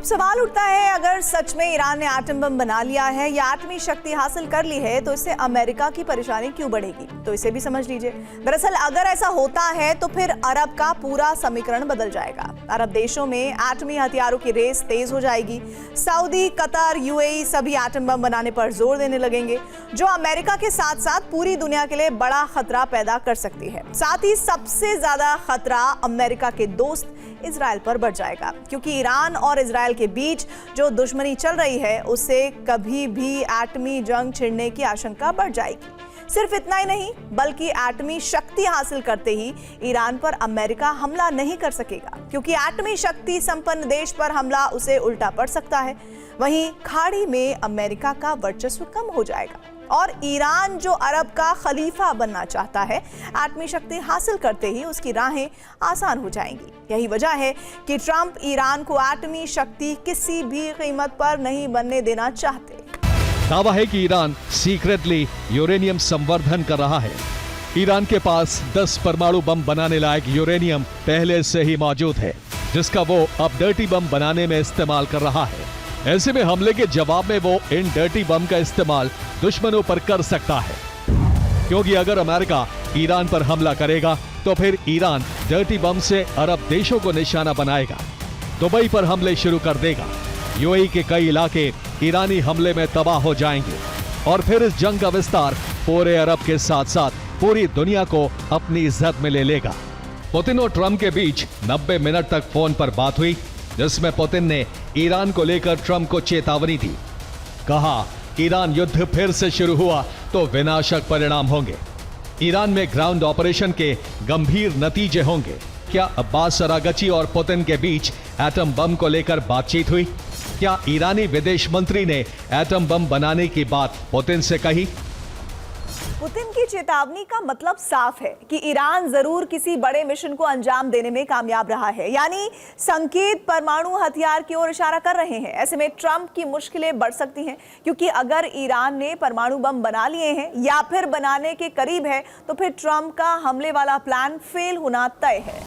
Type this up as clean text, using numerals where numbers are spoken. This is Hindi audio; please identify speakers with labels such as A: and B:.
A: अब सवाल उठता है, अगर सच में ईरान ने एटम बम बना लिया है या एटमी शक्ति हासिल कर ली है तो इससे अमेरिका की परेशानी क्यों बढ़ेगी? तो इसे भी समझ लीजिए। दरअसल अगर ऐसा होता है तो फिर अरब का पूरा समीकरण बदल जाएगा। अरब देशों में एटमी हथियारों की रेस तेज हो जाएगी। सऊदी, कतर, यूएई सभी एटम बम बनाने पर जोर देने लगेंगे, जो अमेरिका के साथ साथ पूरी दुनिया के लिए बड़ा खतरा पैदा कर सकती है। साथ ही सबसे ज्यादा खतरा अमेरिका के दोस्त इजराइल पर बढ़ जाएगा, क्योंकि ईरान और इजराइल के बीच जो दुश्मनी चल रही है उससे कभी भी एटमी जंग छिड़ने की आशंका बढ़ जाएगी। सिर्फ इतना ही नहीं, बल्कि एटमी शक्ति हासिल करते ही ईरान पर अमेरिका हमला नहीं कर सकेगा, क्योंकि एटमी शक्ति संपन्न देश पर हमला उसे उल्टा पड़ सकता है। वहीं खाड़ी में अमेरिका का वर्चस्व कम हो जाएगा और ईरान, जो अरब का खलीफा बनना चाहता है, एटमी शक्ति हासिल करते ही उसकी राहें आसान हो जाएंगी। यही वजह है कि ट्रंप ईरान को एटमी शक्ति किसी भी कीमत पर नहीं बनने देना चाहते।
B: दावा है कि ईरान सीक्रेटली यूरेनियम संवर्धन कर रहा है। ईरान के पास 10 परमाणु बम बनाने लायक यूरेनियम पहले से ही मौजूद है, जिसका वो अब डर्टी बम बनाने में इस्तेमाल कर रहा है। ऐसे में हमले के जवाब में वो इन डर्टी बम का इस्तेमाल दुश्मनों पर कर सकता है, क्योंकि अगर अमेरिका ईरान पर हमला करेगा तो फिर ईरान डर्टी बम से अरब देशों को निशाना बनाएगा, दुबई पर हमले शुरू कर देगा। यूएई के कई इलाके ईरानी हमले में तबाह हो जाएंगे और फिर इस जंग का विस्तार पूरे अरब के साथ साथ पूरी दुनिया को अपनी इज्जत में ले लेगा। पुतिन और ट्रंप के बीच 90 मिनट तक फोन पर बात हुई, जिसमें पुतिन ने ईरान को लेकर ट्रंप को चेतावनी दी। कहा, ईरान युद्ध फिर से शुरू हुआ तो विनाशक परिणाम होंगे। ईरान में ग्राउंड ऑपरेशन के गंभीर नतीजे होंगे। क्या अब्बास अरागची और पुतिन के बीच एटम बम को लेकर बातचीत हुई? क्या ईरानी विदेश मंत्री ने एटम बम बनाने की बात पुतिन से कही?
A: पुतिन की चेतावनी का मतलब साफ है कि ईरान जरूर किसी बड़े मिशन को अंजाम देने में कामयाब रहा है, यानी संकेत परमाणु हथियार की ओर इशारा कर रहे हैं। ऐसे में ट्रंप की मुश्किलें बढ़ सकती हैं, क्योंकि अगर ईरान ने परमाणु बम बना लिए हैं या फिर बनाने के करीब है तो फिर ट्रंप का हमले वाला प्लान फेल होना तय है।